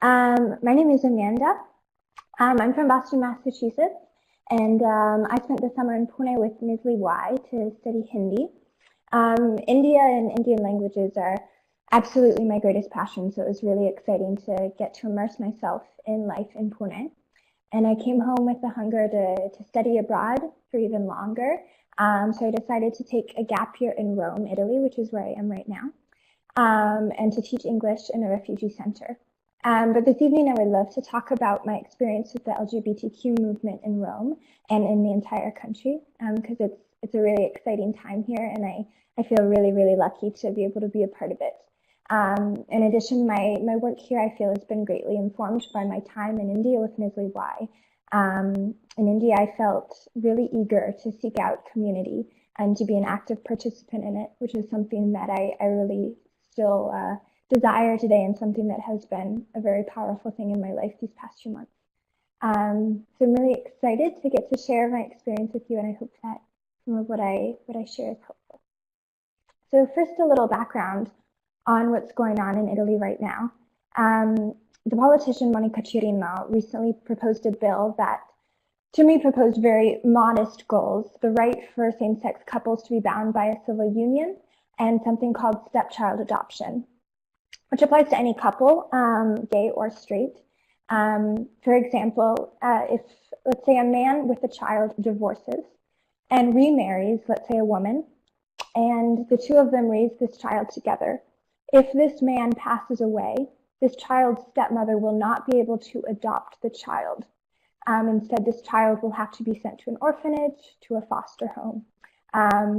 My name is Amanda. I'm from Boston, Massachusetts, and I spent the summer in Pune with NSLI-Y to study Hindi. India and Indian languages are absolutely my greatest passion, so it was really exciting to get to immerse myself in life in Pune. And I came home with the hunger to study abroad for even longer, so I decided to take a gap year in Rome, Italy, which is where I am right now, and to teach English in a refugee center. But this evening I would love to talk about my experience with the LGBTQ movement in Rome and in the entire country, because it's a really exciting time here, and I feel really, really lucky to be able to be a part of it. In addition, my work here I feel has been greatly informed by my time in India with NSLI-Y. In India, I felt really eager to seek out community and to be an active participant in it, which is something that I really still desire today, and something that has been a very powerful thing in my life these past few months. So I'm really excited to get to share my experience with you, and I hope that some of what I share is helpful. So first, a little background on what's going on in Italy right now. The politician Monica Cirino recently proposed a bill that, to me, proposed very modest goals: the right for same-sex couples to be bound by a civil union, and something called stepchild adoption, which applies to any couple, gay or straight. For example, if, let's say, a man with a child divorces and remarries, let's say, a woman, and the two of them raise this child together, if this man passes away, this child's stepmother will not be able to adopt the child. Instead, this child will have to be sent to an orphanage, to a foster home.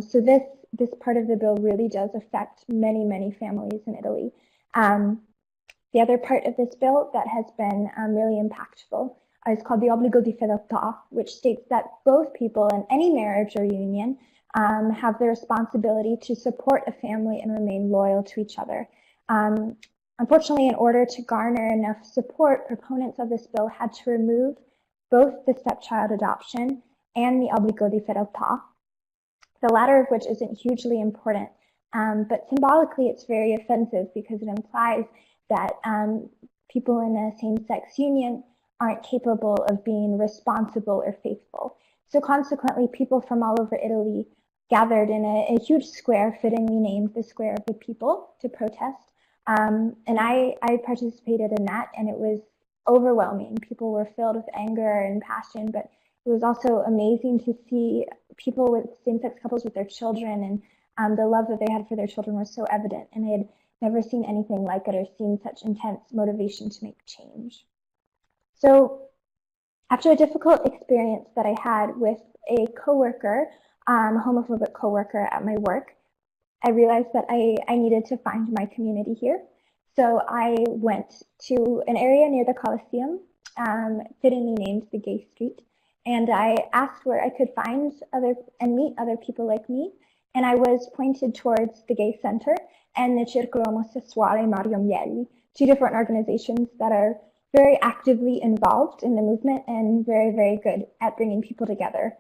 So this part of the bill really does affect many, many families in Italy. The other part of this bill that has been really impactful is called the obbligo di fedeltà, which states that both people in any marriage or union have the responsibility to support a family and remain loyal to each other. Unfortunately, in order to garner enough support, proponents of this bill had to remove both the stepchild adoption and the obbligo di fedeltà, the latter of which isn't hugely important. But symbolically, it's very offensive because it implies that people in a same-sex union aren't capable of being responsible or faithful. So consequently, people from all over Italy gathered in a huge square, fittingly named the Square of the People, to protest. And I participated in that, and it was overwhelming. People were filled with anger and passion, but it was also amazing to see people with same-sex couples with their children, and the love that they had for their children was so evident, and I had never seen anything like it or seen such intense motivation to make change. So after a difficult experience that I had with a coworker, homophobic coworker at my work, I realized that I needed to find my community here. So I went to an area near the Colosseum, fittingly named the Gay Street, and I asked where I could find and meet other people like me. And I was pointed towards the Gay Center and the Circolo Omosessuale Mario Mieli, two different organizations that are very actively involved in the movement and very, very good at bringing people together.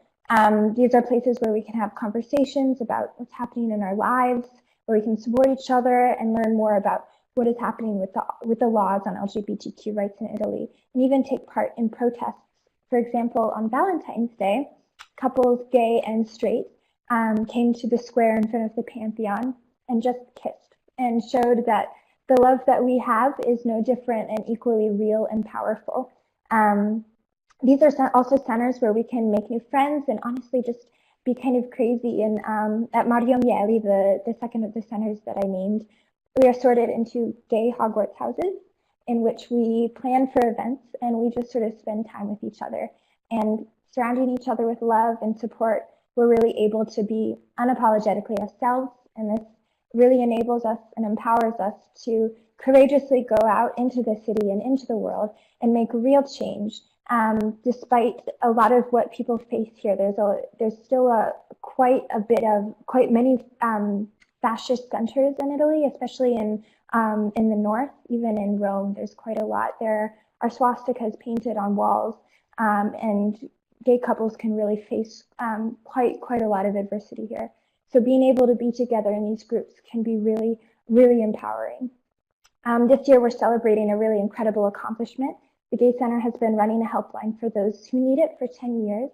These are places where we can have conversations about what's happening in our lives, where we can support each other and learn more about what is happening with the laws on LGBTQ rights in Italy, and even take part in protests. For example, on Valentine's Day, couples, gay and straight, came to the square in front of the Pantheon and just kissed, and showed that the love that we have is no different and equally real and powerful. These are also centers where we can make new friends and honestly just be kind of crazy. And at Mario Mieli, the second of the centers that I named, we are sorted into gay Hogwarts houses in which we plan for events, and we just sort of spend time with each other. And surrounding each other with love and support, we're really able to be unapologetically ourselves, and this really enables us and empowers us to courageously go out into the city and into the world and make real change. Despite a lot of what people face here, there's still quite many fascist centers in Italy, especially in the north. Even in Rome, there's quite a lot. There are swastikas painted on walls, and gay couples can really face quite a lot of adversity here. So being able to be together in these groups can be really, really empowering. This year, we're celebrating a really incredible accomplishment. The Gay Center has been running a helpline for those who need it for 10 years,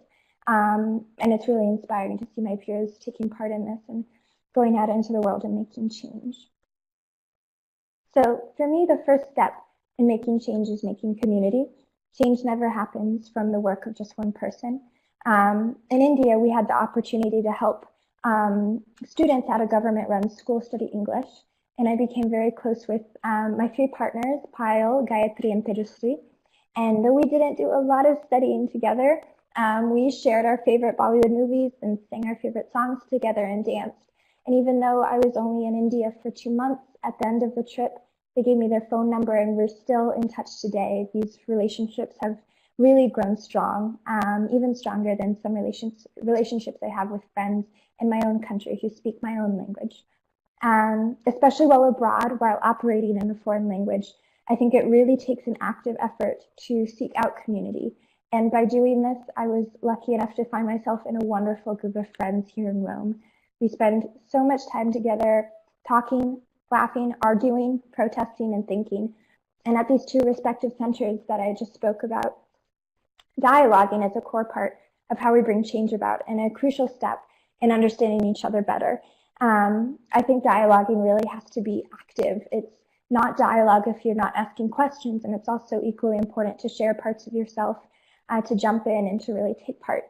and it's really inspiring to see my peers taking part in this and going out into the world and making change. So for me, the first step in making change is making community. Change never happens from the work of just one person. In India, we had the opportunity to help students at a government-run school study English, and I became very close with my three partners, Payal, Gayatri, and Tejasri. And though we didn't do a lot of studying together, we shared our favorite Bollywood movies and sang our favorite songs together and danced. And even though I was only in India for 2 months, at the end of the trip, they gave me their phone number, and we're still in touch today. These relationships have really grown strong, even stronger than some relationships I have with friends in my own country who speak my own language. Especially while abroad, while operating in a foreign language, I think it really takes an active effort to seek out community. And by doing this, I was lucky enough to find myself in a wonderful group of friends here in Rome. We spend so much time together, talking, laughing, arguing, protesting, and thinking. And at these two respective centers that I just spoke about, dialoguing is a core part of how we bring change about and a crucial step in understanding each other better. I think dialoguing really has to be active. It's not dialogue if you're not asking questions, and it's also equally important to share parts of yourself, to jump in and to really take part.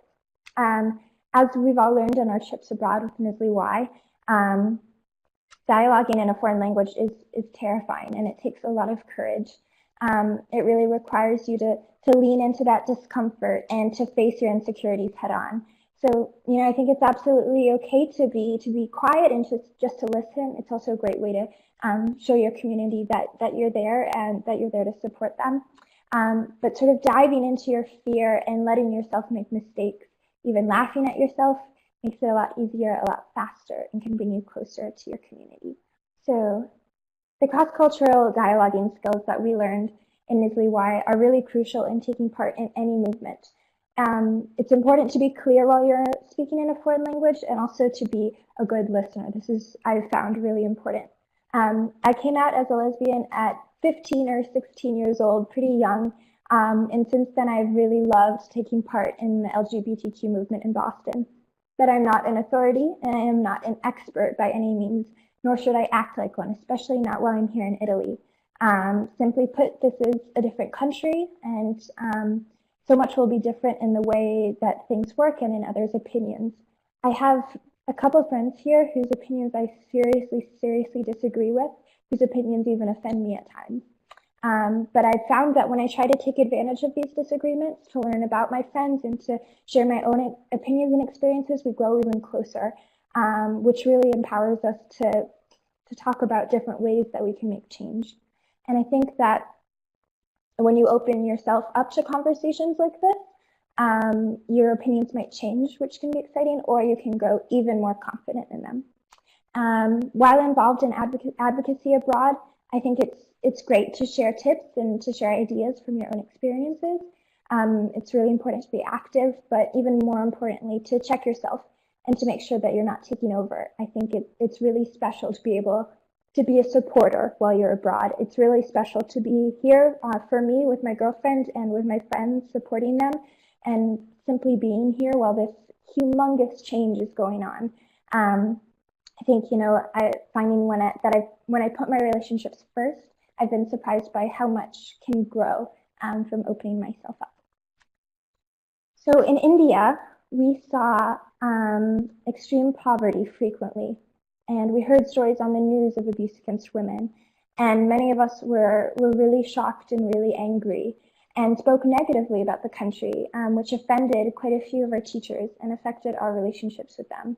As we've all learned on our trips abroad with NSLI-Y, dialoguing in a foreign language is terrifying, and it takes a lot of courage. It really requires you to lean into that discomfort and to face your insecurities head on. So, I think it's absolutely okay to be quiet and just to listen. It's also a great way to show your community that you're there and that you're there to support them. But sort of diving into your fear and letting yourself make mistakes, even laughing at yourself, makes it a lot easier, a lot faster, and can bring you closer to your community. So the cross-cultural dialoguing skills that we learned in NSLI-Y are really crucial in taking part in any movement. It's important to be clear while you're speaking in a foreign language, and also to be a good listener. This is, I've found, really important. I came out as a lesbian at 15 or 16 years old, pretty young, and since then I've really loved taking part in the LGBTQ movement in Boston. But I'm not an authority, and I am not an expert by any means, nor should I act like one, especially not while I'm here in Italy. Simply put, this is a different country, and so much will be different in the way that things work and in others' opinions. I have a couple of friends here whose opinions I seriously disagree with, whose opinions even offend me at times. But I've found that when I try to take advantage of these disagreements to learn about my friends and to share my own opinions and experiences, we grow even closer, which really empowers us to talk about different ways that we can make change. And I think that when you open yourself up to conversations like this, your opinions might change, which can be exciting, or you can grow even more confident in them. While involved in advocacy abroad, I think it's great to share tips and to share ideas from your own experiences. It's really important to be active, but even more importantly, to check yourself and to make sure that you're not taking over. I think it's really special to be able to be a supporter while you're abroad. It's really special to be here for me with my girlfriend and with my friends, supporting them and simply being here while this humongous change is going on. I think, finding when I put my relationships first, I've been surprised by how much can grow from opening myself up. So in India, we saw extreme poverty frequently, and we heard stories on the news of abuse against women. And many of us were really shocked and really angry and spoke negatively about the country, which offended quite a few of our teachers and affected our relationships with them.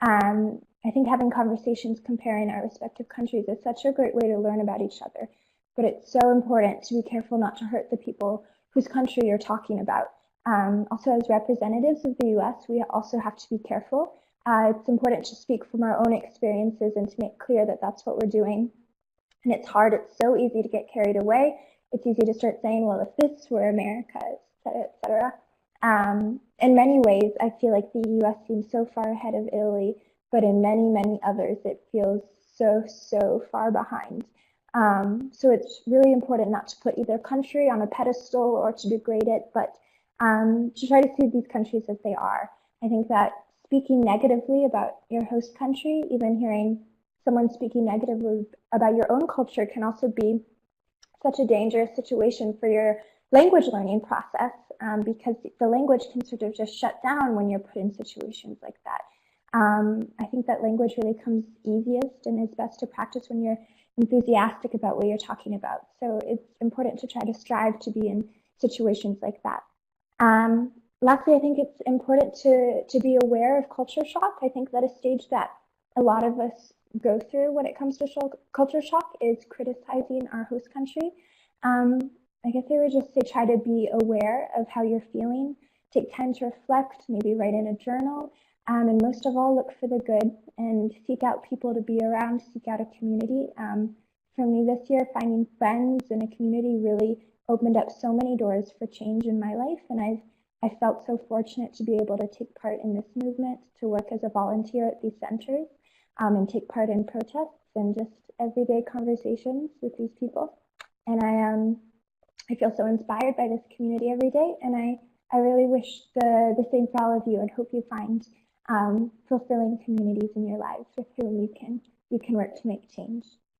I think having conversations comparing our respective countries is such a great way to learn about each other, but it's so important to be careful not to hurt the people whose country you're talking about. Also, as representatives of the US, we also have to be careful. It's important to speak from our own experiences and to make clear that that's what we're doing. And it's hard, it's so easy to get carried away. It's easy to start saying, well, if this were America, et cetera. In many ways, I feel like the US seems so far ahead of Italy, but in many others, it feels so far behind. So it's really important not to put either country on a pedestal or to degrade it, but to try to see these countries as they are. I think that speaking negatively about your host country, even hearing someone speaking negatively about your own culture, can also be such a dangerous situation for your language learning process, because the language can sort of just shut down when you're put in situations like that. I think that language really comes easiest and is best to practice when you're enthusiastic about what you're talking about. So it's important to try to strive to be in situations like that. Lastly, I think it's important to be aware of culture shock. I think that a stage that a lot of us go through when it comes to culture shock is criticizing our host country. I guess I would just say try to be aware of how you're feeling, take time to reflect, maybe write in a journal, and most of all, look for the good and seek out people to be around, seek out a community. For me this year, finding friends in a community really opened up so many doors for change in my life, and I felt so fortunate to be able to take part in this movement, to work as a volunteer at these centers, and take part in protests and just everyday conversations with these people. And I feel so inspired by this community every day, and I really wish the same for all of you, and hope you find fulfilling communities in your lives with whom you can work to make change.